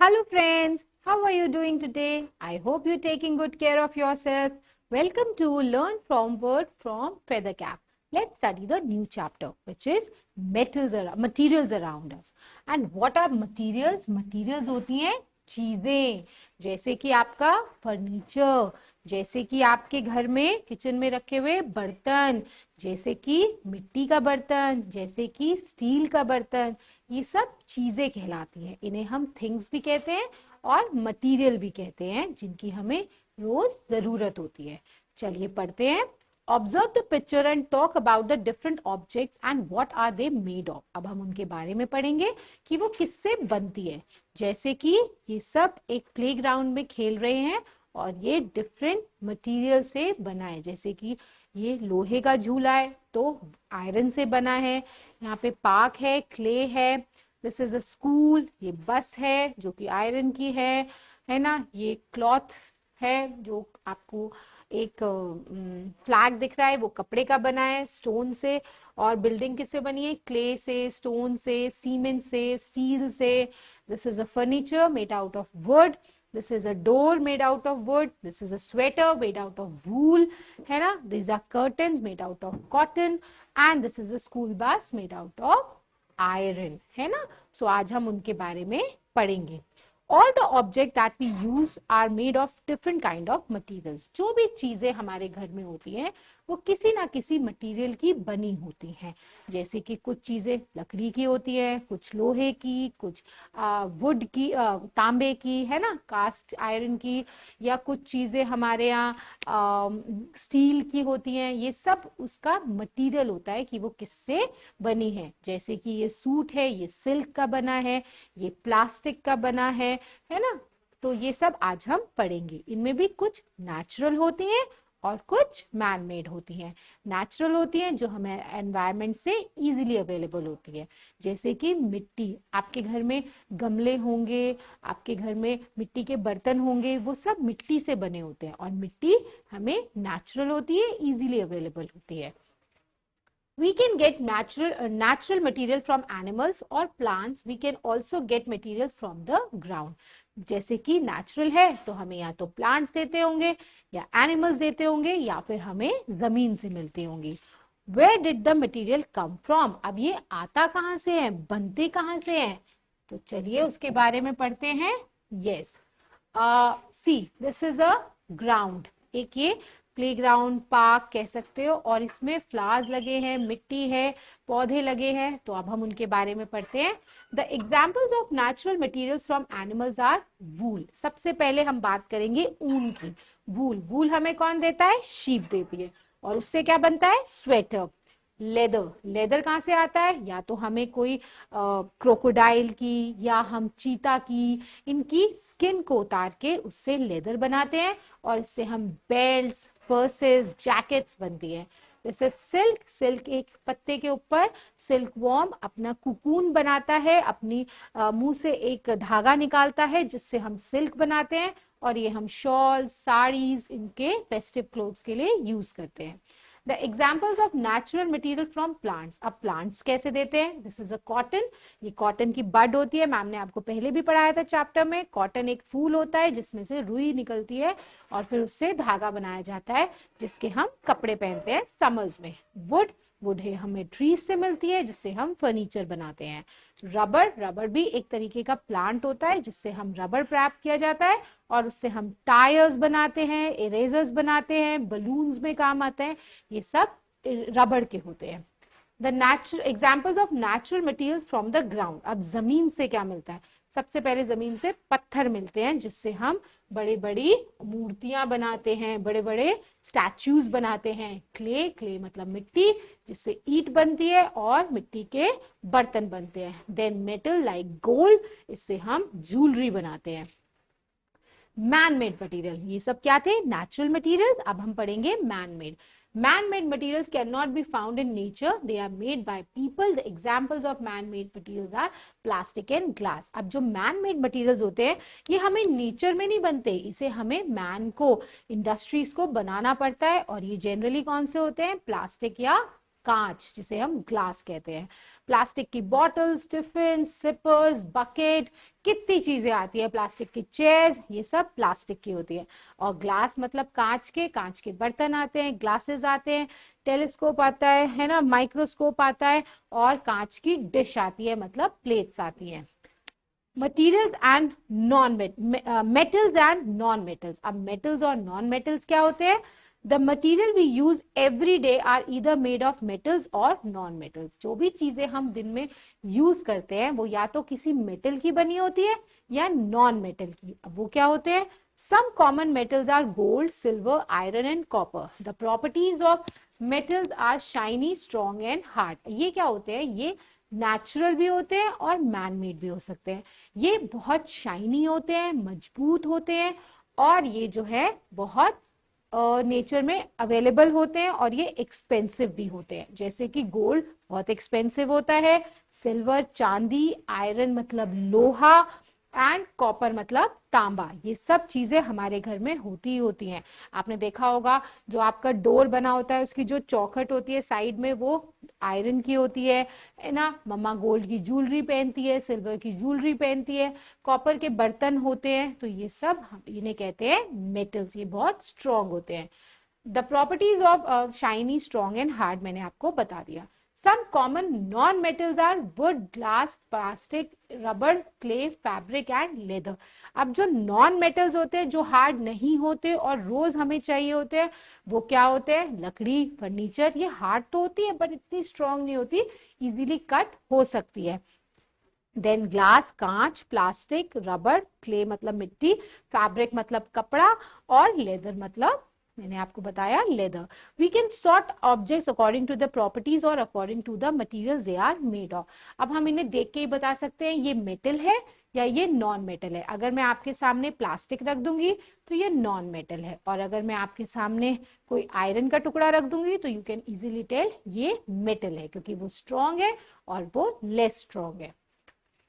Hello friends, how are you doing today? I hope you're taking good care of yourself. Welcome to Learn from Word from Feathercap. Let's study the new chapter which is materials around us. And what are materials? Materials होती हैं चीजें, जैसे कि आपका furniture, जैसे कि आपके घर में किचन में रखे हुए बर्तन, जैसे कि मिट्टी का बर्तन, जैसे कि स्टील का बर्तन, ये सब चीजें कहलाती हैं। इन्हें हम थिंग्स भी कहते हैं और मटेरियल भी कहते हैं, जिनकी हमें रोज जरूरत होती है। चलिए पढ़ते हैं। Observe the picture and talk about the different objects and what are they made of. अब हम उनके बारे में पढ़ेंगे कि वो किससे बनती है। जैसे कि ये सब एक प्लेग्राउंड में खेल रहे हैं और ये डिफरेंट मटेरियल से बना है। जैसे कि ये लोहे का झूला है तो आयरन से बना है। यहाँ पे पार्क है, क्ले है। दिस इज अ स्कूल, ये बस है जो कि आयरन की है ना। ये क्लॉथ है जो आपको एक फ्लैग दिख रहा है, वो कपड़े का बना है स्टोन से। और बिल्डिंग किससे बनी है? क्ले से, स्टोन से, सीमेंट से, स्टील से। This is a furniture made out of would. This is a door made out of wood. This is a sweater made out of wool, है ना। These are curtains made out of cotton, and this is a school bus made out of iron, है ना। So आज हम उनके बारे में पढ़ेंगे। All the objects that we use are made of different kind of materials. जो भी चीजें हमारे घर में होती हैं वो किसी ना किसी मटेरियल की बनी होती हैं। जैसे कि कुछ चीजें लकड़ी की होती है, कुछ लोहे की, कुछ वुड की, तांबे की, है ना, कास्ट आयरन की, या कुछ चीजें हमारे यहाँ स्टील की होती हैं। ये सब उसका मटेरियल होता है कि वो किससे बनी है। जैसे कि ये सूट है, ये सिल्क का बना है, ये प्लास्टिक का बना है ना। तो ये सब आज हम पढ़ेंगे। इनमें भी कुछ नेचुरल होती हैं और कुछ मैन मेड होती हैं। नेचुरल होती हैं जो हमें एनवायरनमेंट से इजीली अवेलेबल होती है। जैसे कि मिट्टी, आपके घर में गमले होंगे, आपके घर में मिट्टी के बर्तन होंगे, वो सब मिट्टी से बने होते हैं और मिट्टी हमें नेचुरल होती है, इजीली अवेलेबल होती है। We can get natural material from animals or plants. We can also get materials from the ground. जैसे कि नेचुरल है तो हमें या तो प्लांट्स देते होंगे या एनिमल्स देते होंगे या फिर हमें जमीन से मिलते होंगे। Where did the material come from? अब ये आता कहाँ से है, बनते कहाँ से है? तो चलिए उसके बारे में पढ़ते हैं। Yes, see, this is a ground. एक ये प्लेग्राउंड, पार्क कह सकते हो, और इसमें फ्लावर्स लगे हैं, मिट्टी है, पौधे लगे हैं। तो अब हम उनके बारे में पढ़ते हैं। The examples of natural materials from animals are wool. सबसे पहले हम बात करेंगे ऊन की। वूल, वूल हमें कौन देता है? शीप देती है। और उससे क्या बनता है? स्वेटर। लेदर, लेदर कहाँ से आता है? या तो हमें कोई क्रोकोडाइल की या हम चीता की, इनकी स्किन को उतार के उससे लेदर बनाते हैं और इससे हम बेल्ट्स, पर्सेस, जैकेट्स बनती है। जैसे सिल्क, सिल्क एक पत्ते के ऊपर सिल्क वॉर्म अपना कुकून बनाता है, अपनी मुंह से एक धागा निकालता है जिससे हम सिल्क बनाते हैं, और ये हम शॉल, साड़ीज, इनके फेस्टिव क्लोथ्स के लिए यूज करते हैं। The examples of natural material from plants. अब plants कैसे देते हैं? This is a cotton. ये cotton की bud होती है, मैम ने आपको पहले भी पढ़ाया था चैप्टर में। cotton एक फूल होता है जिसमें से रुई निकलती है और फिर उससे धागा बनाया जाता है जिसके हम कपड़े पहनते हैं समर्स में। wood, वुड है हमें ट्रीज से मिलती है जिससे हम फर्नीचर बनाते हैं। रबर, रबर भी एक तरीके का प्लांट होता है जिससे हम रबर प्राप्त किया जाता है और उससे हम टायर्स बनाते हैं, इरेजर्स बनाते हैं, बलून्स में काम आते हैं। ये सब रबर के होते हैं। The natural examples of natural materials from the ground. अब जमीन से क्या मिलता है? सबसे पहले जमीन से पत्थर मिलते हैं जिससे हम बड़ी बड़ी मूर्तियां बनाते हैं, बड़े बड़े स्टैच्यूज बनाते हैं। क्ले, क्ले मतलब मिट्टी, जिससे ईंट बनती है और मिट्टी के बर्तन बनते हैं। देन मेटल लाइक गोल्ड, इससे हम ज्वेलरी बनाते हैं। मैन मेड मटीरियल, ये सब क्या थे? Natural materials. अब हम पढ़ेंगे man made. Man-made materials cannot be found in nature. They are made by people. The examples of man-made materials are plastic and glass. अब जो man-made materials होते हैं ये हमें नेचर में नहीं बनते, इसे हमें मैन को, इंडस्ट्रीज को बनाना पड़ता है। और ये जनरली कौन से होते हैं? प्लास्टिक या कांच जिसे हम ग्लास कहते हैं। प्लास्टिक की बॉटल्स, टिफिन, सिपर्स, बकेट, कितनी चीजें आती है, प्लास्टिक की चेयर्स, ये सब प्लास्टिक की होती है। और ग्लास मतलब कांच के बर्तन आते हैं, ग्लासेस आते हैं, टेलीस्कोप आता है ना, माइक्रोस्कोप आता है, और कांच की डिश आती है मतलब प्लेट्स आती है। Materials and non metals and non metals. अब मेटल्स और नॉन मेटल्स क्या होते हैं? The material we use every day are either made of metals और नॉन मेटल्स। जो भी चीजें हम दिन में यूज करते हैं वो या तो किसी मेटल की बनी होती है या नॉन मेटल की। अब वो क्या होते हैं? Some common metals are gold, silver, iron and copper. The properties of metals are shiny, strong and hard. ये क्या होते हैं? ये नेचुरल भी होते हैं और मैन मेड भी हो सकते हैं। ये बहुत शाइनी होते हैं, मजबूत होते हैं, और ये जो है बहुत नेचर में अवेलेबल होते हैं, और ये एक्सपेंसिव भी होते हैं। जैसे कि गोल्ड बहुत एक्सपेंसिव होता है, सिल्वर चांदी, आयरन मतलब लोहा, एंड कॉपर मतलब तांबा। ये सब चीजें हमारे घर में होती ही होती हैं। आपने देखा होगा जो आपका डोर बना होता है उसकी जो चौखट होती है साइड में वो आयरन की होती है ना। मम्मा गोल्ड की ज्वेलरी पहनती है, सिल्वर की ज्वेलरी पहनती है, कॉपर के बर्तन होते हैं। तो ये सब इन्हें कहते हैं मेटल्स। ये बहुत स्ट्रॉन्ग होते हैं। The properties of shiny, strong and hard मैंने आपको बता दिया। Some common non-metals are wood, glass, plastic, rubber, clay, fabric and leather. अब जो नॉन मेटल्स होते हैं, जो हार्ड नहीं होते और रोज हमें चाहिए होते हैं, वो क्या होते हैं? लकड़ी, फर्नीचर। ये हार्ड तो होती है पर इतनी स्ट्रांग नहीं होती, इजीली कट हो सकती है। देन ग्लास कांच, प्लास्टिक, रबर, क्ले मतलब मिट्टी, फैब्रिक मतलब कपड़ा, और लेदर मतलब मैंने आपको बताया leather. We can sort objects according to the properties और according to the materials they are made of. अब हम इन्हें देख के ही बता सकते हैं ये मेटल है या ये नॉन मेटल है। अगर मैं आपके सामने प्लास्टिक रख दूंगी तो ये नॉन मेटल है, और अगर मैं आपके सामने कोई आयरन का टुकड़ा रख दूंगी तो यू कैन इजीली टेल ये मेटल है, क्योंकि वो स्ट्रॉन्ग है और वो लेस स्ट्रॉन्ग है।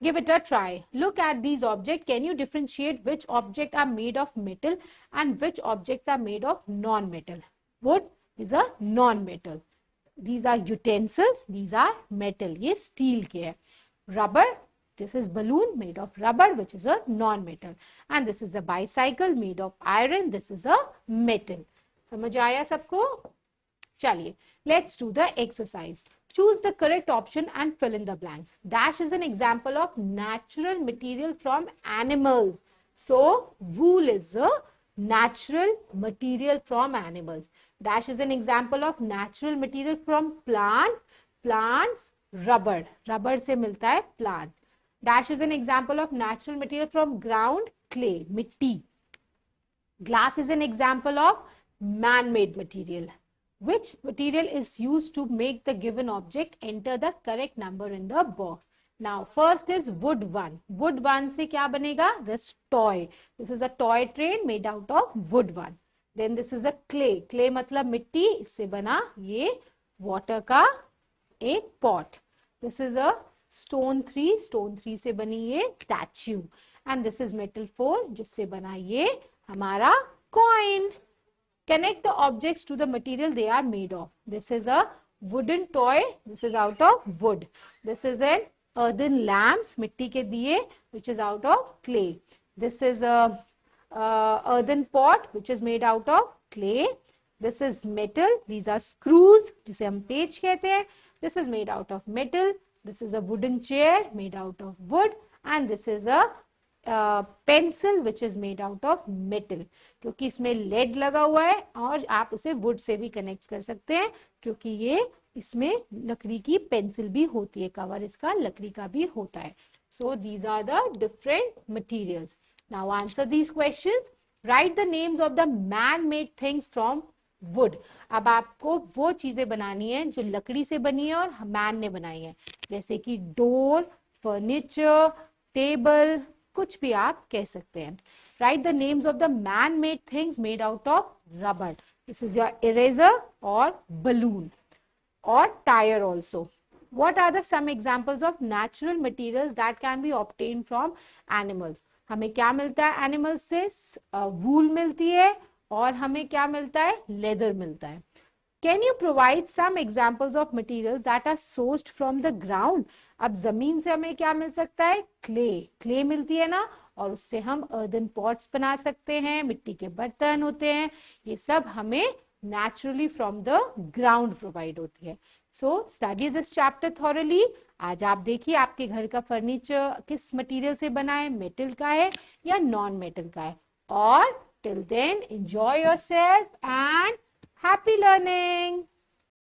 Give it a try. Look at these objects. Can you differentiate which objects are made of metal and which objects are made of non-metal? Wood is a non-metal. These are utensils. These are metal. ये steel के है. Rubber. This is balloon made of rubber, which is a non-metal. And this is a bicycle made of iron. This is a metal. समझ आया सबको? चलिए, let's do the exercise. Choose the correct option and fill in the blanks. Dash is an example of natural material from animals. So, wool is a natural material from animals. Dash is an example of natural material from plants. Plants, rubber. Rubber से मिलता है plant. Dash is an example of natural material from ground. Clay, मिट्टी. Glass is an example of man-made material. Which material is used to make the given object? Enter the correct number in the box. Now, first is wood one. Wood one से क्या बनेगा? This toy. This is a toy train made out of wood one. Then this is a clay. Clay मतलब मिट्टी, इससे बना ये water का एक pot. This is a stone 3. Stone 3 से बनी ये statue. And this is metal 4 जिससे बना ये हमारा coin. Connect the objects to the material they are made of. This is a wooden toy. This is out of wood. This is an earthen lamps, मिट्टी के दिए, which is out of clay. This is a earthen pot, which is made out of clay. This is metal. These are screws, जिसे हम पेच कहते हैं. This is made out of metal. This is a wooden chair made out of wood. And this is a pencil which is made out of metal, क्योंकि इसमें lead लगा हुआ है, और आप उसे वुड से भी कनेक्ट कर सकते हैं क्योंकि ये इसमें लकड़ी की पेंसिल भी होती है, कवर इसका लकड़ी का भी होता है. So these are the different materials. Now answer these questions. Write the names of the man made things from wood. अब आपको वो चीजें बनानी है जो लकड़ी से बनी है और मैन ने बनाई है, जैसे कि डोर, फर्नीचर, टेबल, कुछ भी आप कह सकते हैं. Right the names of the man made things made out of rubber. This is your eraser और बलून और tyre also. What are the some examples of natural materials that can be obtained from animals? हमें क्या मिलता है animals से? वूल मिलती है, और हमें क्या मिलता है? लेदर मिलता है. Can you provide some examples of materials that are sourced from the ground? अब जमीन से हमें क्या मिल सकता है? क्ले मिलती है ना, और उससे हम अर्दन पॉट्स बना सकते हैं, मिट्टी के बर्तन होते हैं, ये सब हमें naturally from the ground provide होती है. So study this chapter thoroughly. आज आप देखिए आपके घर का फर्नीचर किस मटेरियल से बना है, मेटल का है या नॉन मेटल का है. और till then enjoy yourself and happy learning.